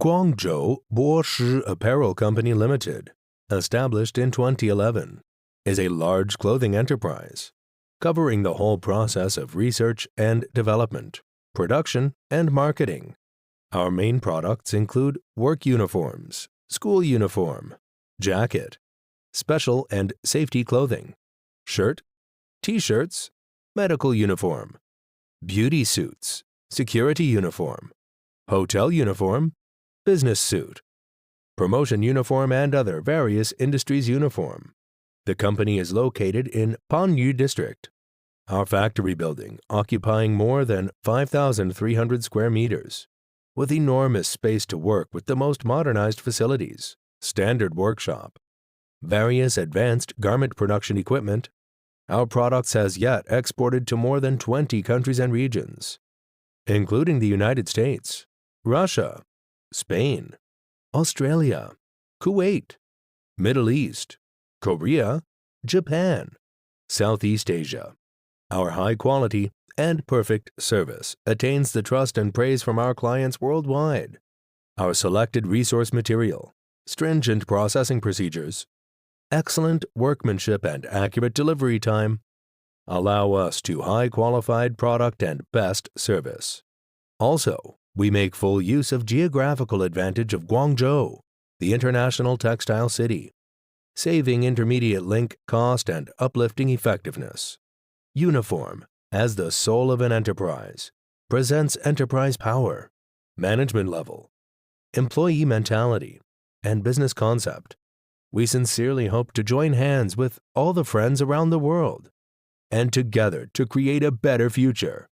Guangzhou Boshi Apparel Co. Limited, established in 2011, is a large clothing enterprise covering the whole process of research and development, production, and marketing. Our main products include work uniforms, school uniform, jacket, special and safety clothing, shirt, t-shirts, medical uniform, beauty suits, security uniform, hotel uniform, business suit, promotion uniform, and other various industries uniform. The company is located in Panyu District. Our factory building, occupying more than 5,300 square meters, with enormous space to work with the most modernized facilities, standard workshop, various advanced garment production equipment. Our products has yet exported to more than 20 countries and regions, including the United States, Russia, Spain, Australia, Kuwait, Middle East, Korea, Japan, Southeast Asia. Our high quality and perfect service attains the trust and praise from our clients worldwide. Our selected resource material, stringent processing procedures, excellent workmanship, and accurate delivery time allow us to high qualified product and best service. Also, we make full use of geographical advantage of Guangzhou, the international textile city, saving intermediate link cost and uplifting effectiveness. Uniform, as the soul of an enterprise, presents enterprise power, management level, employee mentality, and business concept. We sincerely hope to join hands with all the friends around the world and together to create a better future.